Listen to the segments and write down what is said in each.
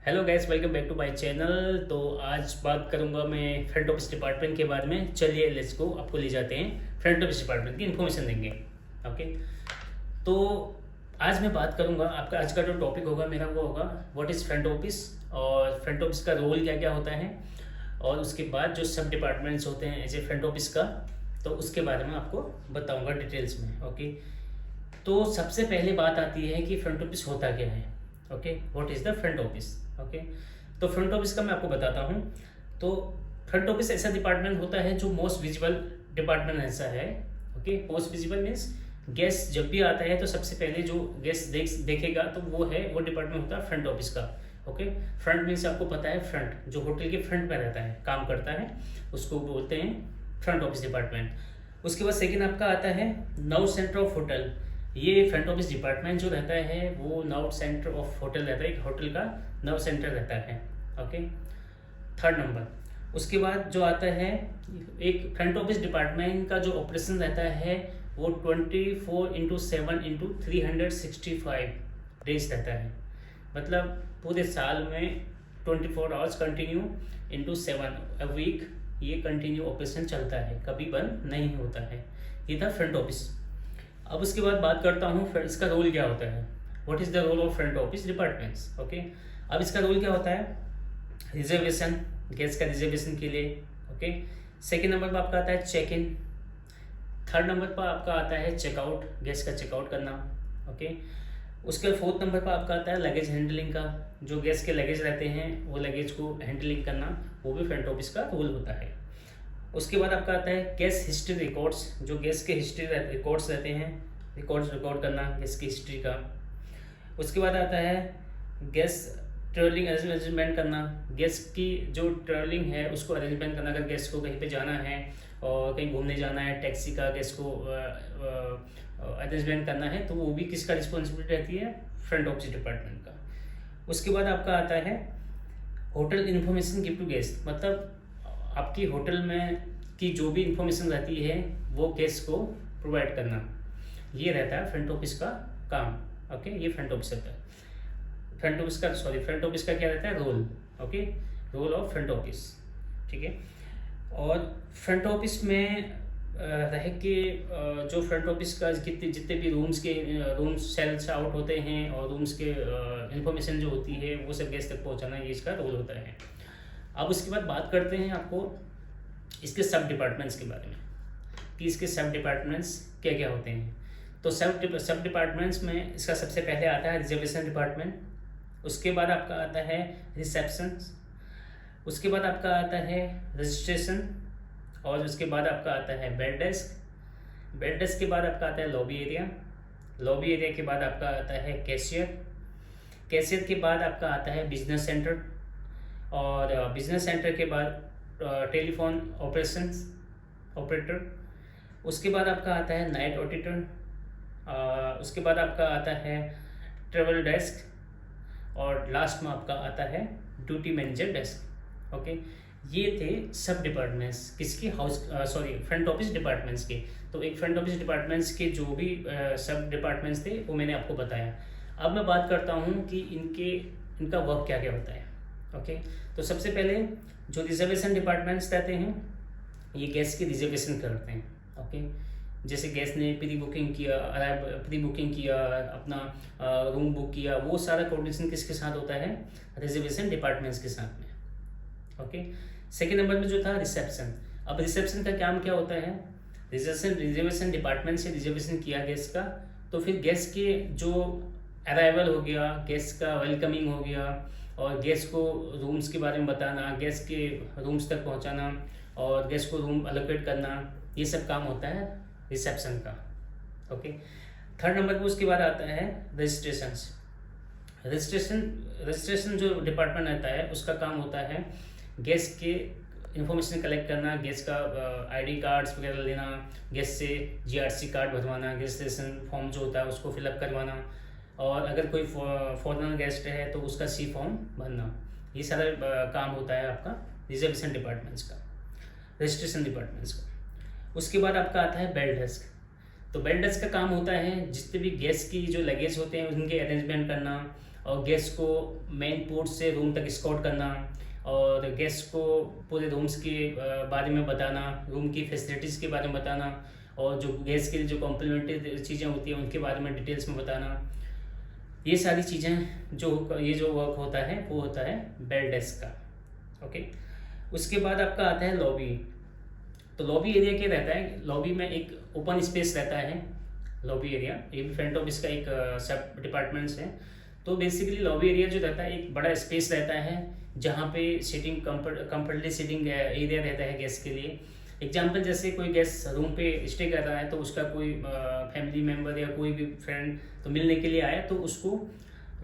Hello guys, welcome back to my channel. तो आज बात करूंगा मैं फ्रंट ऑफिस डिपार्टमेंट के बारे में। चलिए लेट्स गो, आपको ले जाते हैं फ्रंट ऑफिस डिपार्टमेंट की इन्फॉर्मेशन देंगे। ओके, तो आज मैं बात करूंगा, आपका आज का जो टॉपिक होगा मेरा वो होगा व्हाट इज़ फ्रंट ऑफिस, और फ्रंट ऑफिस का रोल क्या क्या होता है, और उसके बाद जो सब डिपार्टमेंट्स होते हैं एज ए फ्रंट ऑफिस का, तो उसके बारे में आपको बताऊंगा डिटेल्स में। ओके, तो सबसे पहले बात आती है कि फ्रंट ऑफिस होता क्या है। Okay, what is the front office. Okay, तो फ्रंट ऑफिस का मैं आपको बताता हूँ। तो फ्रंट ऑफिस ऐसा डिपार्टमेंट होता है जो मोस्ट विजिबल डिपार्टमेंट ऐसा है। Okay, most visible means guest जब भी आता है तो सबसे पहले जो गेस्ट देखेगा तो वो डिपार्टमेंट होता है फ्रंट ऑफिस का। ओके, फ्रंट मीन्स आपको पता है, फ्रंट जो होटल के फ्रंट में रहता है, काम करता है, उसको बोलते हैं फ्रंट ऑफिस डिपार्टमेंट। उसके बाद सेकेंड आपका आता है नर्व सेंटर ऑफ होटल। ये फ्रंट ऑफिस डिपार्टमेंट जो रहता है वो नर्व सेंटर ऑफ होटल रहता है, एक होटल का नर्व सेंटर रहता है। Okay, third number. उसके बाद जो आता है एक फ्रंट ऑफिस डिपार्टमेंट का जो ऑपरेशन रहता है वो 24/7/365 डेज रहता है। मतलब पूरे साल में 24 hours continue into 7 a week ये कंटिन्यू ऑपरेशन चलता है, कभी बंद नहीं होता है। ये था फ्रंट ऑफिस। अब उसके बाद बात करता हूँ इसका रोल क्या होता है। What is the role of front office departments. Okay, अब इसका रोल क्या होता है, रिजर्वेशन, गेस्ट का रिजर्वेशन के लिए। ओके, सेकेंड नंबर पर आपका आता है चेक इन। थर्ड नंबर पर आपका आता है चेकआउट, गेस्ट का चेकआउट करना। ओके, उसके फोर्थ नंबर पर आपका आता है लगेज हैंडलिंग का, जो गेस्ट के लगेज रहते हैं वो लगेज को हैंडलिंग करना, वो भी फ्रंट ऑफिस का रोल होता है। उसके बाद आपका आता है गेस्ट हिस्ट्री रिकॉर्ड्स, जो गेस्ट के हिस्ट्री रिकॉर्ड्स रहते हैं, रिकॉर्ड्स रिकॉर्ड करना गेस्ट की हिस्ट्री का। उसके बाद आता है गेस्ट ट्रैवलिंग अरेंजमेंट करना, गेस्ट की जो ट्रैवलिंग है उसको अरेंजमेंट करना। अगर गेस्ट को कहीं पे जाना है और कहीं घूमने जाना है, टैक्सी का गेस्ट को अरेंजमेंट करना है, तो वो भी किसका रिस्पॉन्सिबिलिटी रहती है, फ्रंट ऑफिस डिपार्टमेंट का। उसके बाद आपका आता है hotel information give to guest, मतलब आपकी होटल में की जो भी इंफॉर्मेशन रहती है वो गेस्ट को प्रोवाइड करना, ये रहता है फ्रंट ऑफिस का काम। ओके, ये फ्रंट ऑफिस रहता है। फ्रंट ऑफिस का क्या रहता है, role. Okay, role of front office, ठीक है। और फ्रंट ऑफिस में रह के जो फ्रंट ऑफिस का जितने भी रूम्स सेल्स आउट होते हैं और रूम्स के इंफॉर्मेशन जो होती है वो सब गेस्ट तक पहुंचाना, ये इसका रोल होता है। अब उसके बाद बात करते हैं आपको इसके सब डिपार्टमेंट्स के बारे में कि इसके सब डिपार्टमेंट्स क्या क्या होते हैं। तो सब डिपार्टमेंट्स में इसका सबसे पहले आता है रिजर्वेशन डिपार्टमेंट। उसके बाद आपका आता है रिसेप्शन। उसके बाद आपका आता है रजिस्ट्रेशन। और उसके बाद आपका आता है बेड डेस्क। बेड डेस्क के बाद आपका आता है लॉबी एरिया। लॉबी एरिया के बाद आपका आता है कैशियर। कैशियर के बाद आपका आता है बिजनेस सेंटर। और बिजनेस सेंटर के बाद टेलीफोन ऑपरेशंस ऑपरेटर। उसके बाद आपका आता है नाइट ऑडिटर। उसके बाद आपका आता है ट्रेवल डेस्क। और लास्ट में आपका आता है ड्यूटी मैनेजर डेस्क। ओके, ये थे सब डिपार्टमेंट्स किसके फ्रंट ऑफिस डिपार्टमेंट्स के। तो एक फ्रंट ऑफिस डिपार्टमेंट्स के जो भी सब डिपार्टमेंट्स थे वो मैंने आपको बताया। अब मैं बात करता हूँ कि इनका वर्क क्या क्या होता है। ओके, तो सबसे पहले जो रिजर्वेशन डिपार्टमेंट्स रहते हैं ये गेस्ट की रिजर्वेशन करते हैं। ओके, जैसे गेस्ट ने प्री बुकिंग किया, अपना रूम बुक किया, वो सारा कोऑर्डिनेशन किसके साथ होता है, रिजर्वेशन डिपार्टमेंट्स के साथ में। ओके, सेकेंड नंबर में जो था रिसेप्शन। अब रिसेप्शन का काम क्या होता है, रिजर्वेशन डिपार्टमेंट से रिजर्वेशन किया गेस्ट का, तो फिर गेस्ट के जो अराइवल हो गया, गेस्ट का वेलकमिंग हो गया, और गेस्ट को रूम्स के बारे में बताना, गेस्ट के रूम्स तक पहुंचाना, और गेस्ट को रूम अलोकेट करना, ये सब काम होता है रिसेप्शन का। ओके, थर्ड नंबर पर उसके बाद आता है रजिस्ट्रेशन जो डिपार्टमेंट रहता है उसका काम होता है गेस्ट के इंफॉर्मेशन कलेक्ट करना, गेस्ट का आईडी कार्ड्स वगैरह लेना, गेस्ट से जीआरसी कार्ड भरवाना, गेस्ट रजिस्ट्रेशन फॉर्म जो होता है उसको फिलअप करवाना, और अगर कोई फॉरेनर गेस्ट है तो उसका सी फॉर्म भरना, ये सारा काम होता है आपका रिजर्वेशन डिपार्टमेंट्स का, रजिस्ट्रेशन डिपार्टमेंट्स का। उसके बाद आपका आता है बेल डेस्क। तो बेल डेस्क का काम होता है जितने भी गेस्ट की जो लगेज होते हैं उनके अरेंजमेंट करना, और गेस्ट को मेन पोर्ट से रूम तक स्कॉट करना, और गेस्ट को पूरे रूम्स के बारे में बताना, रूम की फैसिलिटीज़ के बारे में बताना, और जो गेस्ट के लिए जो कॉम्प्लीमेंट्री चीज़ें होती हैं उनके बारे में डिटेल्स में बताना। ये सारी चीज़ें जो वर्क होता है वो होता है बेल डेस्क का। ओके, उसके बाद आपका आता है लॉबी। तो लॉबी एरिया क्या रहता है? लॉबी में एक ओपन स्पेस रहता है। लॉबी एरिया ये भी फ्रंट ऑफिस का एक सब डिपार्टमेंट्स है। तो बेसिकली लॉबी एरिया जो रहता है एक बड़ा स्पेस रहता है जहाँ पे सिटिंग कंफर्टेबली सिटिंग एरिया रहता है गेस्ट के लिए। एग्जाम्पल, जैसे कोई गेस्ट रूम पे स्टे कर रहा है तो उसका कोई फैमिली मेम्बर या कोई भी फ्रेंड तो मिलने के लिए आया, तो उसको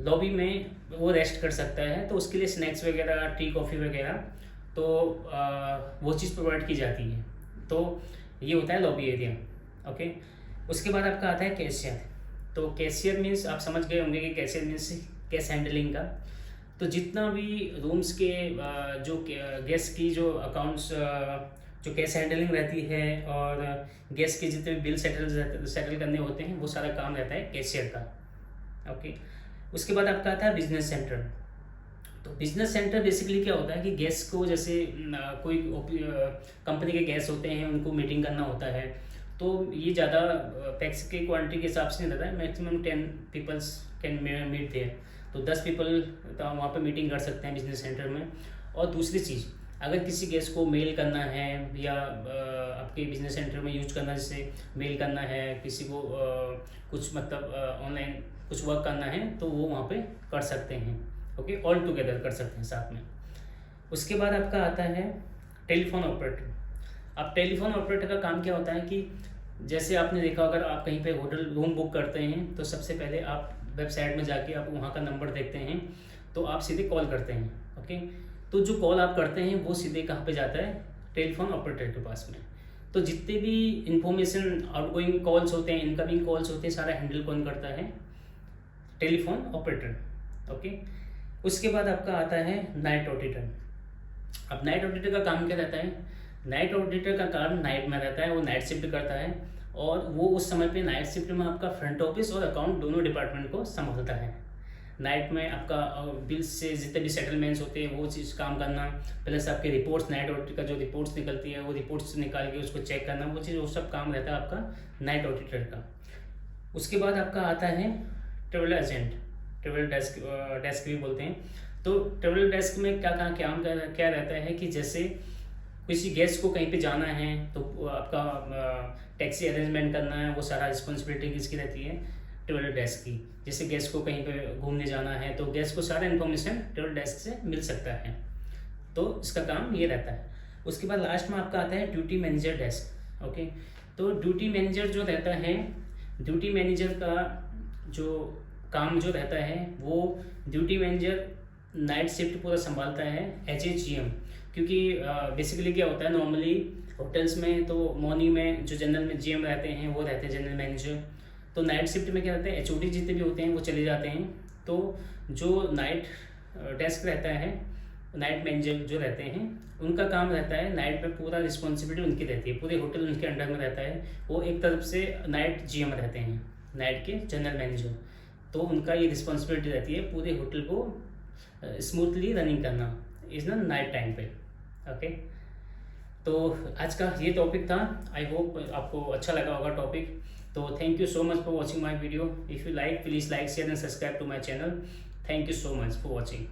लॉबी में वो रेस्ट कर सकता है। तो उसके लिए स्नैक्स वगैरह, टी कॉफ़ी वगैरह, तो वो चीज़ प्रोवाइड की जाती है। तो ये होता है लॉबी एरिया। ओके, उसके बाद आपका आता है कैशियर। तो कैशियर मीन्स आप समझ गए होंगे कि कैशियर मीन्स कैश हैंडलिंग का। तो जितना भी रूम्स के जो गेस्ट की जो अकाउंट्स जो कैश हैंडलिंग रहती है और गेस्ट के जितने बिल सेटल करने होते हैं वो सारा काम रहता है कैशियर का। ओके, उसके बाद आपका आता है बिजनेस सेंटर। तो बिजनेस सेंटर बेसिकली क्या होता है कि गेस्ट को, जैसे कोई कंपनी के गेस्ट होते हैं उनको मीटिंग करना होता है, तो ये ज़्यादा पैक्स की क्वांटिटी के हिसाब से नहीं रहता है। Maximum 10 peoples can meet there. तो 10 पीपल तो वहाँ पे मीटिंग कर सकते हैं बिजनेस सेंटर में। और दूसरी चीज़, अगर किसी गेस्ट को मेल करना है या आपके बिजनेस सेंटर में यूज करना, जैसे मेल करना है किसी को, कुछ मतलब ऑनलाइन कुछ वर्क करना है, तो वो वहाँ पे कर सकते हैं। ओके, ऑल टुगेदर कर सकते हैं साथ में। उसके बाद आपका आता है टेलीफोन ऑपरेटर। अब टेलीफोन ऑपरेटर का काम क्या होता है कि जैसे आपने देखा, अगर आप कहीं पे होटल रूम बुक करते हैं तो सबसे पहले आप वेबसाइट में जाके आप वहाँ का नंबर देखते हैं, तो आप सीधे कॉल करते हैं। ओके, तो जो कॉल आप करते हैं वो सीधे कहाँ पे जाता है? टेलीफोन ऑपरेटर के पास में। तो जितने भी इंफॉर्मेशन आउटगोइंग कॉल्स होते हैं, इनकमिंग कॉल्स होते हैं, सारा हैंडल कौन करता है? Telephone operator. ओके, उसके बाद आपका आता है नाइट ऑडिटर। अब नाइट ऑडिटर का काम क्या रहता है? नाइट ऑडिटर का काम नाइट में रहता है, वो नाइट शिफ्ट करता है, और वो उस समय पे नाइट शिफ्ट में आपका फ्रंट ऑफिस और अकाउंट दोनों डिपार्टमेंट को संभालता है। नाइट में आपका बिल्स से जितने भी सेटलमेंट्स होते हैं वो चीज़ काम करना, प्लस आपके रिपोर्ट्स, नाइट ऑडिटर का जो रिपोर्ट्स निकलती है वो रिपोर्ट्स निकाल के उसको चेक करना, वो सब काम रहता है आपका नाइट ऑडिटर का। उसके बाद आपका आता है ट्रेवल एजेंट, ट्रेवल डेस्क भी बोलते हैं। तो ट्रेवल डेस्क में क्या रहता है कि जैसे किसी गेस्ट को कहीं पे जाना है तो आपका टैक्सी अरेंजमेंट करना है, वो सारा रिस्पॉन्सिबिलिटी किसकी रहती है? ट्रेवल डेस्क की। जैसे गेस्ट को कहीं पे घूमने जाना है तो गेस्ट को सारा इन्फॉर्मेशन ट्रेवल डेस्क से मिल सकता है, तो इसका काम ये रहता है। उसके बाद लास्ट में आपका आता है ड्यूटी मैनेजर डेस्क। ओके, तो ड्यूटी मैनेजर जो रहता है, ड्यूटी मैनेजर का जो काम जो रहता है वो ड्यूटी मैनेजर नाइट शिफ्ट पूरा संभालता है एज ए GM। क्योंकि बेसिकली क्या होता है, नॉर्मली होटल्स में तो मॉर्निंग में जो जनरल में GM रहते हैं वो रहते हैं जनरल मैनेजर। तो नाइट शिफ्ट में क्या रहता है, HOD जितने भी होते हैं वो चले जाते हैं। तो जो नाइट डेस्क रहता है, नाइट मैनेजर जो रहते हैं उनका काम रहता है, नाइट में पूरा रिस्पॉन्सिबिलिटी उनकी रहती है, पूरे होटल उनके अंडर में रहता है। वो एक तरफ से नाइट GM रहते हैं, नाइट के जनरल मैनेजर। तो उनका ये रिस्पॉन्सिबिलिटी रहती है पूरे होटल को स्मूथली रनिंग करना इज ना नाइट टाइम पे। ओके, तो आज का ये टॉपिक था। आई होप आपको अच्छा लगा होगा टॉपिक। तो thank you so much for watching my video. If you like, please like, share and subscribe to my channel. Thank you so much for watching.